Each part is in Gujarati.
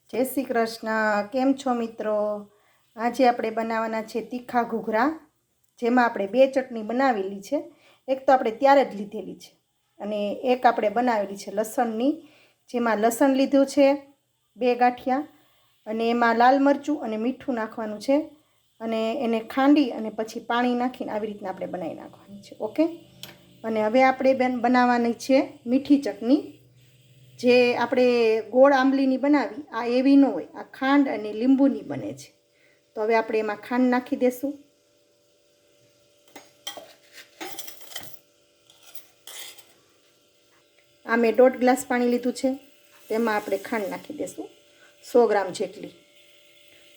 जय श्री कृष्ण। केम छो मित्रों? आज આપણે બનાવવાના છે તીખા ઘૂઘરા, જેમાં આપણે બે ચટણી બનાવેલી છે। એક તો આપણે ત્યારે જ લીધેલી છે અને એક આપણે બનાવેલી છે લસણની, જેમાં લસણ લીધું છે 2 ગાંઠિયા અને એમાં લાલ મરચું અને મીઠું નાખવાનું છે અને એને ખાંડી અને પછી પાણી નાખીને આવી રીતના આપણે બનાવી નાખવાની છે। ઓકે। અને હવે આપણે બનાવવાની છે મીઠી ચટણી, જે આપણે ગોળ આંબલીની બનાવી આ એવી ન હોય, આ ખાંડ અને લીંબુની બને છે। તો હવે આપણે એમાં ખાંડ નાખી દેશું। આ મેં 1.5 ગ્લાસ પાણી લીધું છે, તેમાં આપણે ખાંડ નાખી દેશું 100 ગ્રામ જેટલી।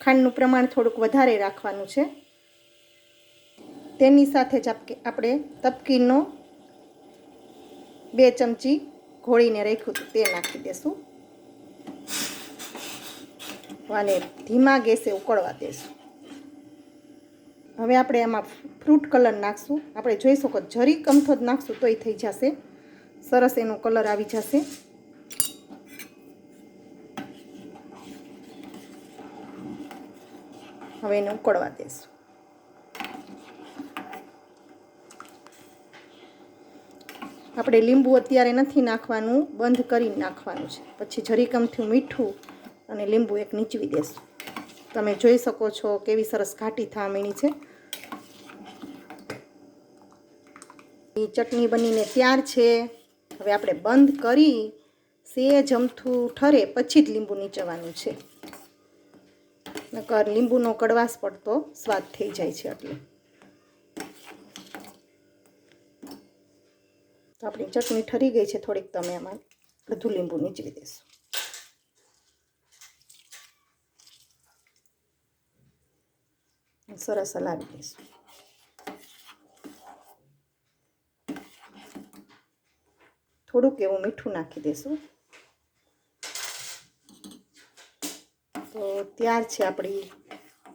ખાંડનું પ્રમાણ થોડુંક વધારે રાખવાનું છે। તેની સાથે જ આપણે તપકીનો 2 ચમચી ઘોળીને રાખ્યું હતું તે નાખી દેશું અને ધીમા ગેસે ઉકળવા દેશું। હવે આપણે આમાં ફ્રૂટ કલર નાખશું। આપણે જોઈ શકો જરીક અમથો જ નાખશું તોય થઈ જશે, સરસ એનો કલર આવી જશે। હવે એને ઉકળવા દેશું। આપણે લીંબુ અત્યારે નથી નાખવાનું, બંધ કરીને નાખવાનું છે, પછી જરીક અમથું મીઠું અને લીંબુ એક નીચવી દેશું। તમે જોઈ શકો છો કેવી સરસ ઘાટી થવા માંડી છે। એ ચટણી બનીને તૈયાર છે। હવે આપણે બંધ કરી સેજ અમથું ઠરે પછી જ લીંબુ નીચવાનું છે, નકર લીંબુનો કડવાશ પડતો સ્વાદ થઈ જાય છે। એટલે તો આપણી ચટણી ઠરી ગઈ છે થોડીક, તમે આમાં બધું લીંબુ નીચવી દેશું। સરસ હલાવી દઈશું। થોડુંક એવું મીઠું નાખી દઈશું। તો તૈયાર છે આપણી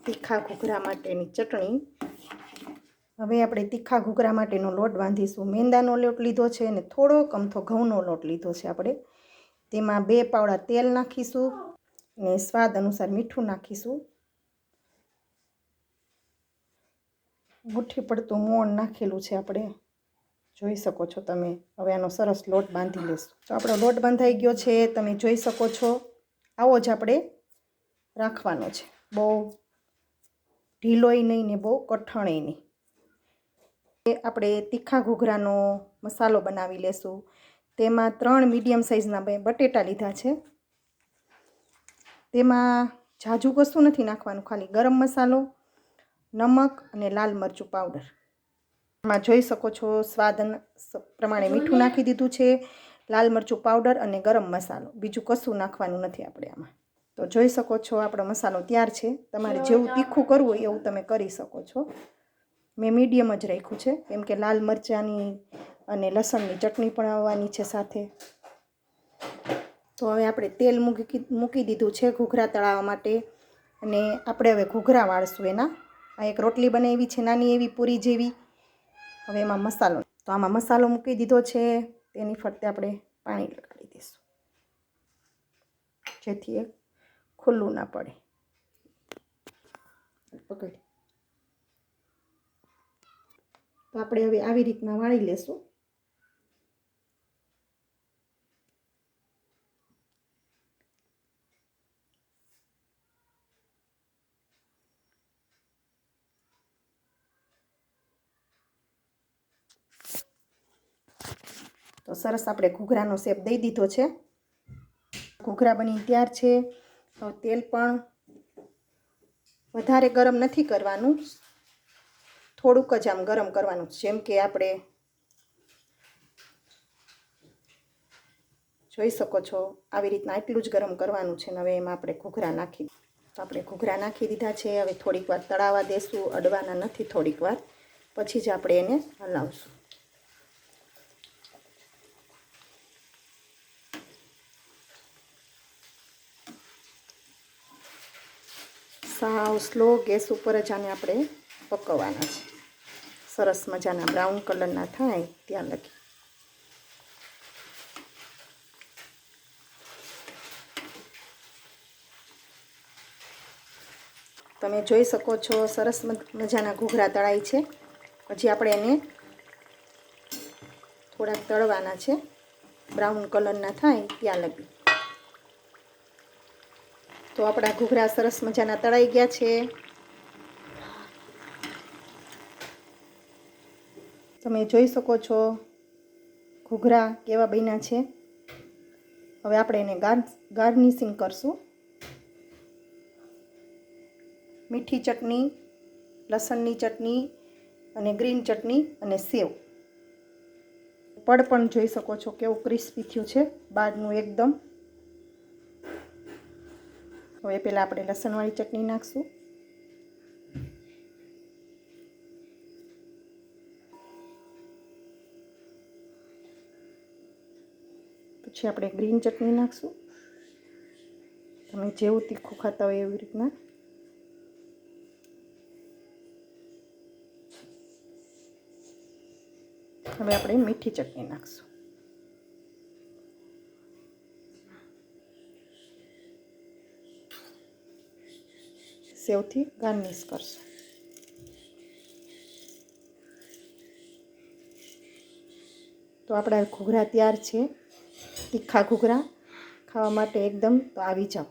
તીખા ઘૂઘરા માટેની ચટણી। હવે આપણે તીખા ઘૂઘરા માટેનો લોટ બાંધીશું। મેંદાનો લોટ લીધો છે અને થોડોક અમથો ઘઉંનો લોટ લીધો છે આપણે। તેમાં 2 પાવડા તેલ નાખીશું અને સ્વાદ અનુસાર મીઠું નાખીશું। મુઠ્ઠી પડતું મોણ નાખેલું છે આપણે, જોઈ શકો છો તમે। હવે આનો સરસ લોટ બાંધી લેશું। તો આપણો લોટ બંધાઈ ગયો છે, તમે જોઈ શકો છો। આવો જ આપણે રાખવાનો છે, બહુ ઢીલોય નહીં ને બહુ કઠણય નહીં। આપણે તીખા ઘૂઘરાનો મસાલો બનાવી લેશું। તેમાં 3 મીડિયમ સાઇઝના બટેટા લીધા છે। તેમાં ઝાઝું કશું નથી નાખવાનું, ખાલી ગરમ મસાલો, નમક અને લાલ મરચું પાવડર। આમાં જોઈ શકો છો સ્વાદ પ્રમાણે મીઠું નાખી દીધું છે, લાલ મરચું પાવડર અને ગરમ મસાલો, બીજું કશું નાખવાનું નથી આપણે આમાં। તો જોઈ શકો છો આપણો મસાલો તૈયાર છે। તમારે જેવું તીખું કરવું હોય એવું તમે કરી શકો છો। મેં મીડિયમ જ રાખ્યું છે, કેમ કે લાલ મરચાંની અને લસણની ચટણી પણ આવવાની છે સાથે। તો હવે આપણે તેલ મૂકી દીધું છે ઘૂઘરા તળાવવા માટે અને આપણે હવે ઘૂઘરા વાળશું એના। આ એક રોટલી બનાવી છે નાની એવી પૂરી જેવી। હવે એમાં મસાલો, તો આમાં મસાલો મૂકી દીધો છે, તેની ફરતે આપણે પાણી લગાડી દઈશું જેથી એ ખુલ્લું ના પડે। પકડી, તો આપણે હવે આવી રીતના વાળી લેશું। તો સરસ આપણે ઘૂઘરાનો શેપ દઈ દીધો છે। ઘૂઘરા બની તૈયાર છે। તો તેલ પણ વધારે ગરમ નથી કરવાનું, થોડુંક જ આમ ગરમ કરવાનું, જેમ કે આપણે જોઈ શકો છો આવી રીતના એટલું જ ગરમ કરવાનું છે। હવે એમાં આપણે ઘૂઘરા નાખી, તો આપણે ઘૂઘરા નાખી દીધા છે। હવે થોડીક વાર તળાવવા દેશું, અડવાના નથી, થોડીક વાર પછી જ આપણે એને હલાવશું। સાવ સ્લો ગેસ ઉપર જ આને આપણે પકવવાના છે, સરસ મજાના બ્રાઉન કલરના થાય ત્યાં લગી। તમે જોઈ શકો છો સરસ મજાના ઘૂઘરા તળાય છે. હજી આપણે એને થોડાક તળવાના છે, બ્રાઉન કલરના થાય ત્યાં લગી. તો આપણા ઘૂઘરા સરસ મજાના તળાઈ ગયા છે. તમે જોઈ શકો છો ઘૂઘરા કેવા બન્યા છે. હવે આપણે એને ગાર્નિશિંગ કરશું. મીઠી ચટણી, લસણની ચટણી અને ગ્રીન ચટણી અને સેવ. પડ પણ જોઈ શકો છો કેવું ક્રિસ્પી થયું છે બહારનું એકદમ. હવે પહેલાં આપણે લસણવાળી ચટણી નાખશું. પછી આપણે ગ્રીન ચટણી નાખશું. તમે જેવું તીખું ખાતા હોય એવી રીતના. હવે આપણે મીઠી ચટણી નાખશું. સેવથી ગાર્નિશ કરશું. તો આપણા ઘૂઘરા તૈયાર છે. તીખા ઘૂઘરા ખાવા માટે એકદમ. તો આવી જાઓ.